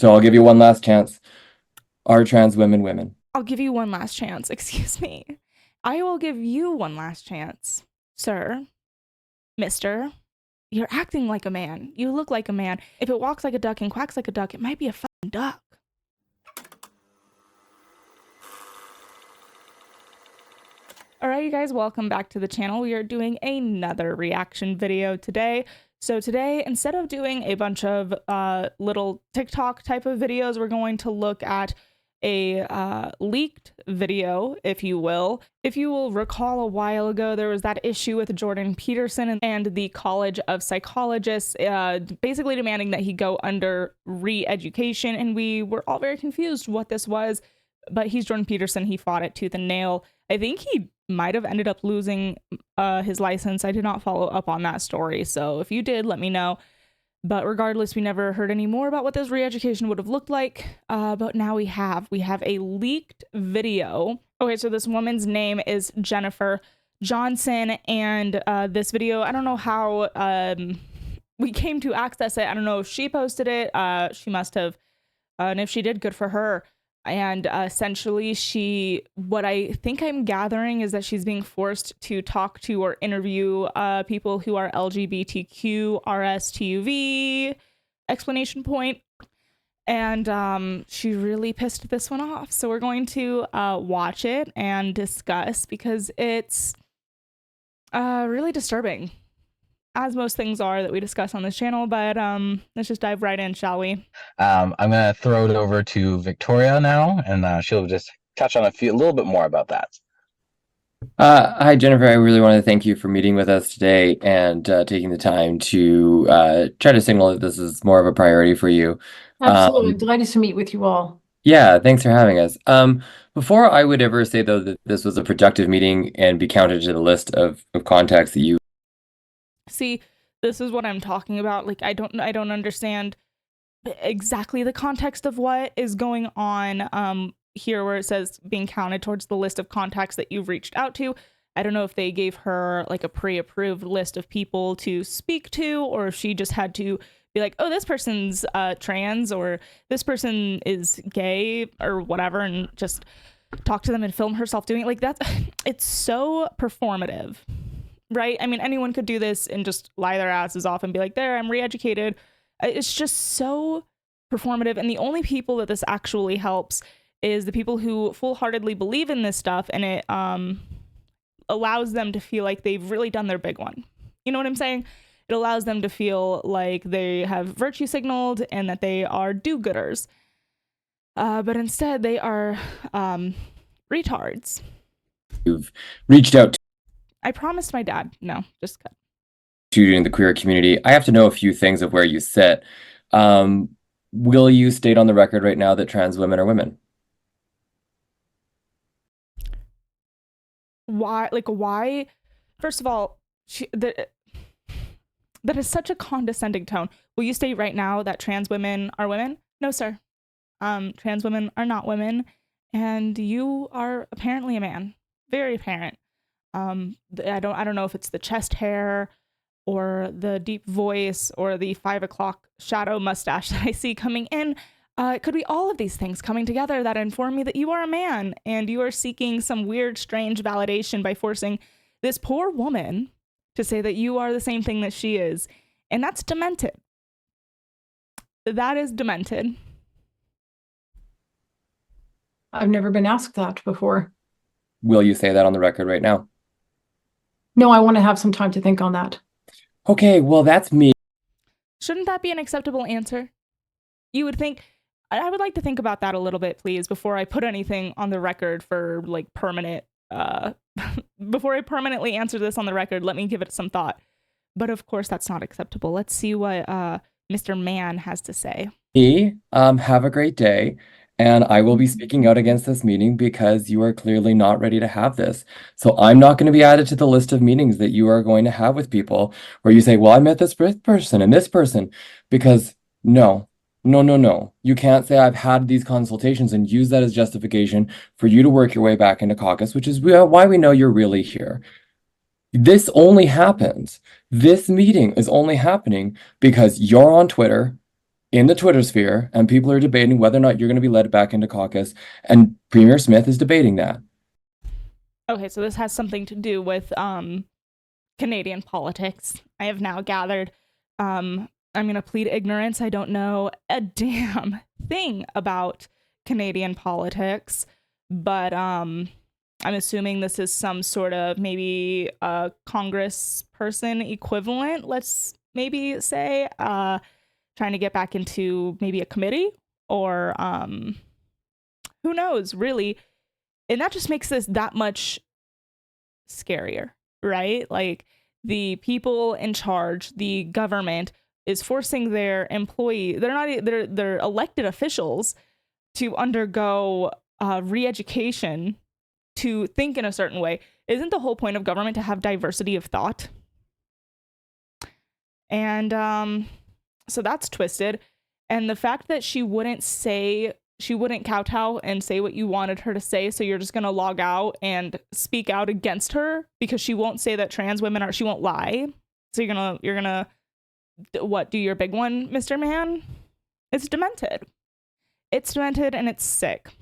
So I'll give you one last chance. Are trans women women? I'll give you one last chance. Excuse me. I will give you one last chance, sir, mister. You're acting like a man. You look like a man. If it walks like a duck and quacks like a duck, it might be a fucking duck. Alright, you guys, welcome back to the channel. We are doing another reaction video today. So today, instead of doing a bunch of little TikTok type of videos, we're going to look at a leaked video, if you will. If you will recall, a while ago, there was that issue with Jordan Peterson and the College of Psychologists basically demanding that he go under re-education, and we were all very confused what this was. But he's Jordan Peterson. He fought it tooth and nail. I think he might have ended up losing his license. I did not follow up on that story, so if you did, let me know. But regardless, we never heard any more about what this re-education would have looked like. But now we have a leaked video. Okay, so this woman's name is Jennifer Johnson, and this video, I don't know how we came to access it. I don't know if she posted it. She must have, and if she did, good for her. And essentially, what I think I'm gathering is that she's being forced to talk to or interview people who are LGBTQ RSTUV, explanation point. And she really pissed this one off. So we're going to watch it and discuss, because it's really disturbing, as most things are that we discuss on this channel. But let's just dive right in, shall we? I'm gonna throw it over to Victoria now, and she'll just touch on a little bit more about that. Hi, Jennifer. I really want to thank you for meeting with us today and taking the time to try to signal that this is more of a priority for you. Absolutely. Delighted to meet with you all. Yeah, thanks for having us. Before I would ever say, though, that this was a productive meeting and be counted to the list of contacts that you... See, this is what I'm talking about. Like, I don't understand exactly the context of what is going on here, where it says being counted towards the list of contacts that you've reached out to. I don't know if they gave her like a pre-approved list of people to speak to, or if she just had to be like, oh, this person's trans, or this person is gay, or whatever, and just talk to them and film herself doing it. Like, that's it's so performative. Right? I mean, anyone could do this and just lie their asses off and be like, there, I'm re-educated. It's just so performative. And the only people that this actually helps is the people who full-heartedly believe in this stuff, and it allows them to feel like they've really done their big one. You know what I'm saying? It allows them to feel like they have virtue signaled and that they are do-gooders. But instead, they are retards. You've reached out to I promised my dad. No, just cut. In the queer community. I have to know a few things of where you sit. Will you state on the record right now that trans women are women? Why? Like, why? First of all, that is such a condescending tone. Will you state right now that trans women are women? No, sir. Trans women are not women, and you are apparently a man. Very apparent. I don't know if it's the chest hair or the deep voice or the 5 o'clock shadow mustache that I see coming in. It could be all of these things coming together that inform me that you are a man, and you are seeking some weird, strange validation by forcing this poor woman to say that you are the same thing that she is. And that's demented. That is demented. I've never been asked that before. Will you say that on the record right now? No, I want to have some time to think on that. Okay, well, that's me. Shouldn't that be an acceptable answer? You would think. I would like to think about that a little bit, please, before I put anything on the record for like permanent. Before I permanently answer this on the record, let me give it some thought. But of course, that's not acceptable. Let's see what Mr. Man has to say. Have a great day. And I will be speaking out against this meeting because you are clearly not ready to have this. So I'm not going to be added to the list of meetings that you are going to have with people where you say, well, I met this person and this person, because no. You can't say I've had these consultations and use that as justification for you to work your way back into caucus, which is why we know you're really here. This only happens. This meeting is only happening because you're on Twitter in the Twitter sphere, and people are debating whether or not you're going to be led back into caucus, and Premier Smith is debating that. Okay, so this has something to do with Canadian politics. I have now gathered. I'm going to plead ignorance. I don't know a damn thing about Canadian politics, but I'm assuming this is some sort of maybe a congressperson equivalent, let's maybe say, trying to get back into maybe a committee or who knows, really. And that just makes this that much scarier, right? Like, the people in charge, the government, is forcing their employee, they're elected officials, to undergo re-education to think in a certain way. Isn't the whole point of government to have diversity of thought? And so that's twisted. And the fact that she wouldn't kowtow and say what you wanted her to say, so you're just going to log out and speak out against her because she won't say that trans women are, she won't lie. So you're going to what, do your big one, Mr. Man? It's demented. It's demented and it's sick.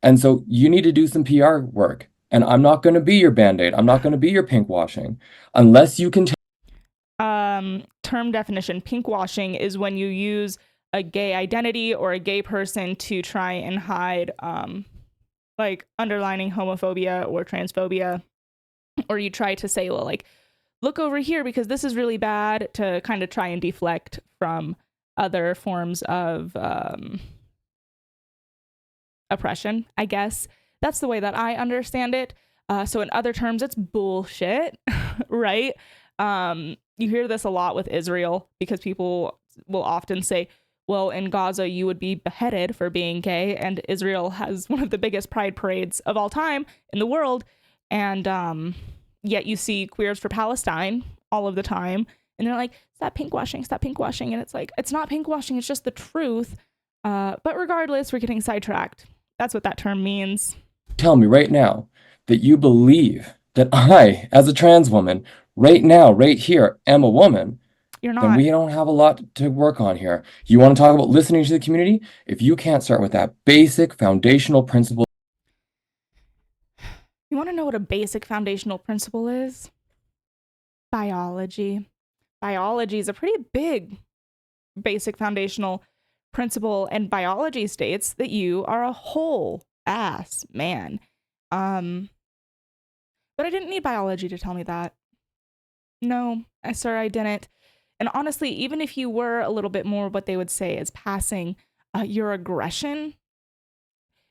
And so you need to do some PR work. And I'm not going to be your Band-Aid. I'm not going to be your pink washing unless you can. Term definition: pink washing is when you use a gay identity or a gay person to try and hide like underlining homophobia or transphobia, or you try to say, well, like, look over here because this is really bad, to kind of try and deflect from other forms of oppression, I guess. That's the way that I understand it. So in other terms, it's bullshit, right? You hear this a lot with Israel because people will often say, well, in Gaza, you would be beheaded for being gay. And Israel has one of the biggest pride parades of all time in the world. And yet you see Queers for Palestine all of the time. And they're like, stop pink washing, stop pink washing. And it's like, it's not pink washing, it's just the truth. But regardless, we're getting sidetracked. That's what that term means. Tell me right now that you believe that I, as a trans woman, right now, right here, am a woman. You're Then not. we don't have a lot to work on here. You want to talk about listening to the community? If you can't start with that basic foundational principle. You want to know what a basic foundational principle is? Biology. Biology is a pretty big basic foundational principle, and biology states that you are a whole ass man. But I didn't need biology to tell me that. No, sir, I didn't. And honestly, even if you were a little bit more what they would say is passing, your aggression,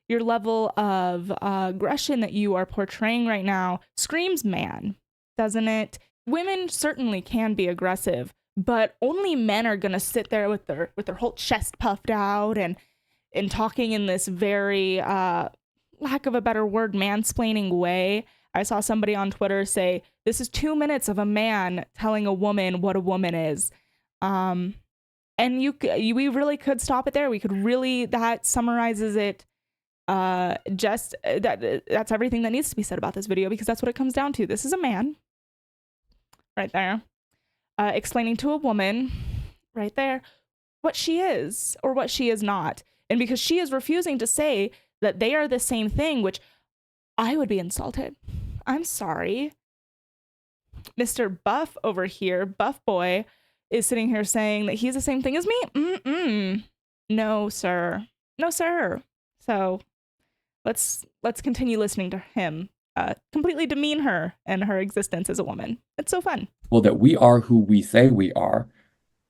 your level of aggression that you are portraying right now screams man, doesn't it? Women certainly can be aggressive, but only men are gonna sit there with their whole chest puffed out and talking in this very lack of a better word, mansplaining way. I saw somebody on Twitter say, this is 2 minutes of a man telling a woman what a woman is. And we really could stop it there. We could really, that summarizes it. That's everything that needs to be said about this video, because that's what it comes down to. This is a man right there, explaining to a woman right there what she is or what she is not. And because she is refusing to say that they are the same thing, which I would be insulted. I'm sorry. Mr. Buff over here, Buff Boy, is sitting here saying that he's the same thing as me. No, sir. No, sir. So let's continue listening to him completely demean her and her existence as a woman. It's so fun. Well, that we are who we say we are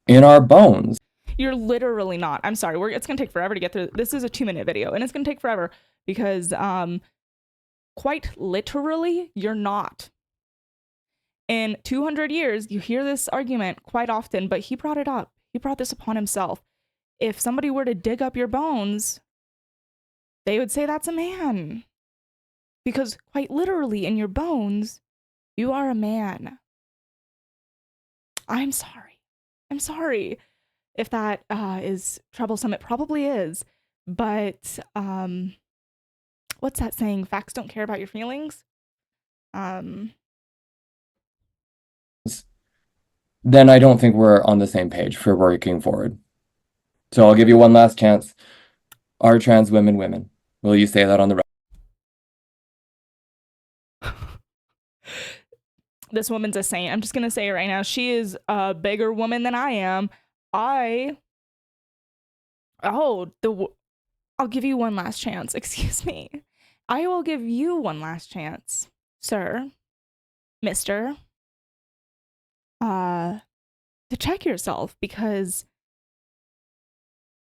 in our bones. You're literally not. I'm sorry. It's going to take forever to get through. This is a 2-minute video, and it's going to take forever because quite literally, you're not. In 200 years, you hear this argument quite often, but he brought it up. He brought this upon himself. If somebody were to dig up your bones, they would say that's a man. Because quite literally, in your bones, you are a man. I'm sorry. I'm sorry if that is troublesome. It probably is. But what's that saying? Facts don't care about your feelings? Then I don't think we're on the same page for working forward. So I'll give you one last chance. Are trans women women? Will you say that on the record? This woman's a saint. I'm just gonna say it right now. She is a bigger woman than I am. I'll give you one last chance. Excuse me. I will give you one last chance, sir, mister, to check yourself, because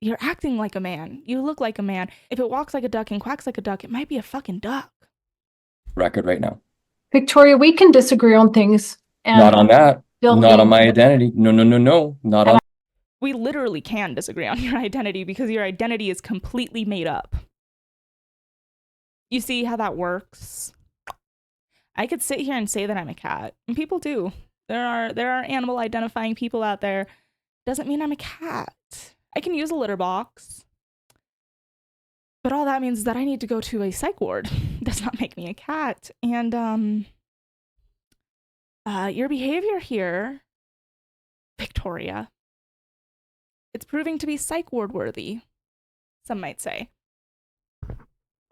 you're acting like a man. You look like a man. If it walks like a duck and quacks like a duck, it might be a fucking duck. Record right now. Victoria, we can disagree on things. And Not on that. still Not on be- my identity. No, no, no, no. Not on. We literally can disagree on your identity because your identity is completely made up. You see how that works? I could sit here and say that I'm a cat, and people do. There are animal identifying people out there. Doesn't mean I'm a cat. I can use a litter box, but all that means is that I need to go to a psych ward. Does not make me a cat. And your behavior here, Victoria, it's proving to be psych ward worthy, some might say.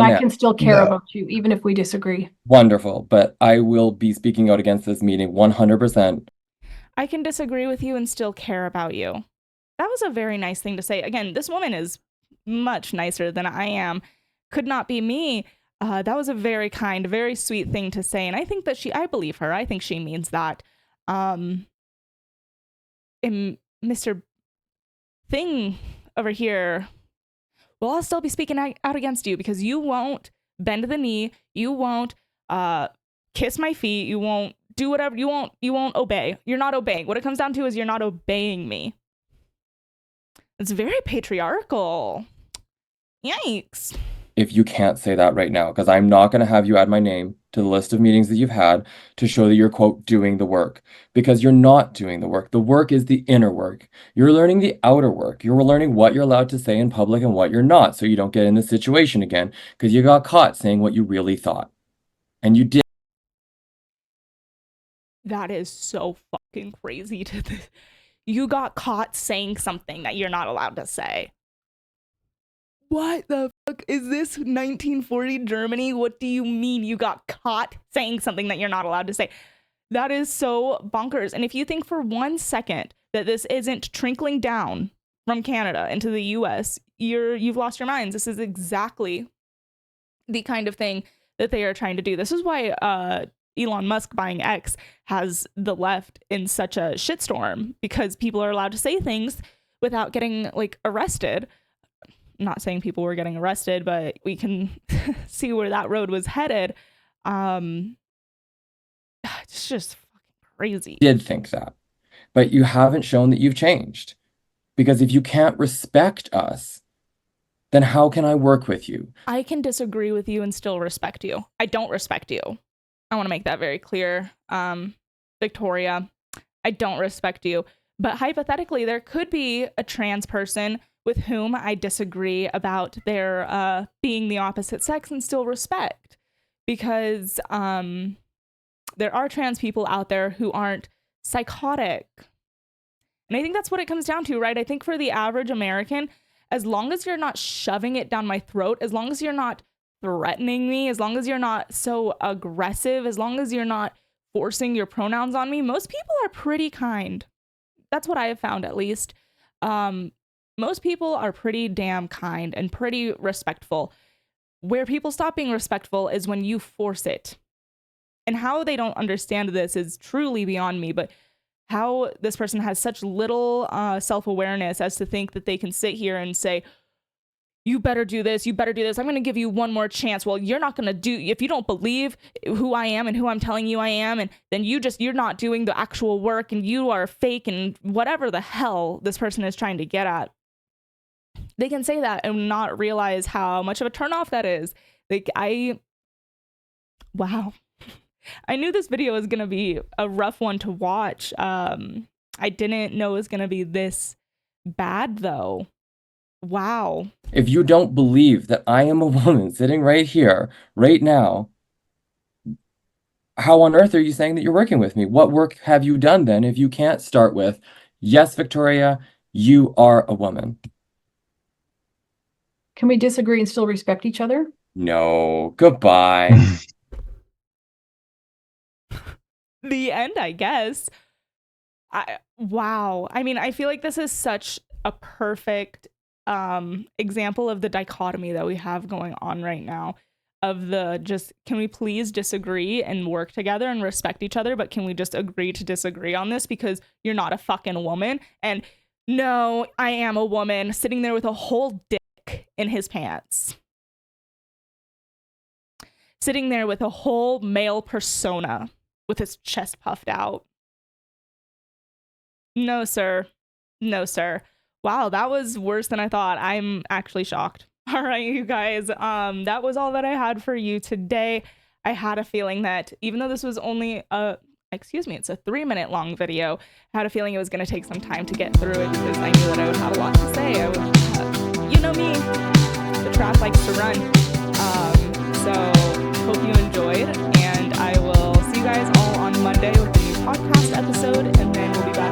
I Yeah. can still care No. about you, even if we disagree. Wonderful, but I will be speaking out against this meeting 100%. I can disagree with you and still care about you. That was a very nice thing to say. Again, this woman is much nicer than I am. Could not be me. That was a very kind, very sweet thing to say. And I think that I believe her. I think she means that. And Mr. Thing over here, well, I'll still be speaking out against you because you won't bend the knee. You won't kiss my feet. You won't do whatever. You won't obey. You're not obeying. What it comes down to is you're not obeying me. It's very patriarchal. Yikes. If you can't say that right now, because I'm not going to have you add my name to the list of meetings that you've had to show that you're, quote, doing the work, because you're not doing the work. The work is the inner work. You're learning the outer work. You're learning what you're allowed to say in public and what you're not, so you don't get in this situation again, because you got caught saying what you really thought. And you did. That is so fucking crazy to this. You got caught saying something that you're not allowed to say. What the fuck? Is this 1940 Germany? What do you mean you got caught saying something that you're not allowed to say? That is so bonkers. And if you think for 1 second that this isn't trickling down from Canada into the US, you've lost your minds. This is exactly the kind of thing that they are trying to do. This is why Elon Musk buying X has the left in such a shitstorm, because people are allowed to say things without getting like arrested. I'm not saying people were getting arrested, but we can see where that road was headed. It's just fucking crazy. Did think that, but you haven't shown that you've changed. Because if you can't respect us, then how can I work with you? I can disagree with you and still respect you. I don't respect you. I want to make that very clear. Victoria, I don't respect you. But hypothetically, there could be a trans person with whom I disagree about their being the opposite sex and still respect. Because there are trans people out there who aren't psychotic. And I think that's what it comes down to, right? I think for the average American, as long as you're not shoving it down my throat, as long as you're not threatening me, as long as you're not so aggressive, as long as you're not forcing your pronouns on me, most people are pretty kind. That's what I have found, at least. Most people are pretty damn kind and pretty respectful. Where people stop being respectful is when you force it. And how they don't understand this is truly beyond me, but how this person has such little self-awareness as to think that they can sit here and say, you better do this, you better do this, I'm going to give you one more chance. Well, you're not going to do, if you don't believe who I am and who I'm telling you I am, and then you're not doing the actual work and you are fake and whatever the hell this person is trying to get at. They can say that and not realize how much of a turnoff that is. Like, wow. I knew this video was going to be a rough one to watch. I didn't know it was going to be this bad, though. Wow. If you don't believe that I am a woman sitting right here, right now, how on earth are you saying that you're working with me? What work have you done then if you can't start with, yes, Victoria, you are a woman? Can we disagree and still respect each other? No, goodbye. The end, I guess. Wow. I mean, I feel like this is such a perfect example of the dichotomy that we have going on right now, of the just, can we please disagree and work together and respect each other, but can we just agree to disagree on this because you're not a fucking woman? And no, I am a woman, sitting there with a whole dick in his pants. Sitting there with a whole male persona with his chest puffed out. No, sir. No, sir. Wow, that was worse than I thought. I'm actually shocked. All right, you guys. That was all that I had for you today. I had a feeling that even though this was only it's a 3-minute long video, I had a feeling it was going to take some time to get through it because I knew that I would have a lot to say. I would, you know me, the trap likes to run. So hope you enjoyed, and I will see you guys all on Monday with a new podcast episode, and then we'll be back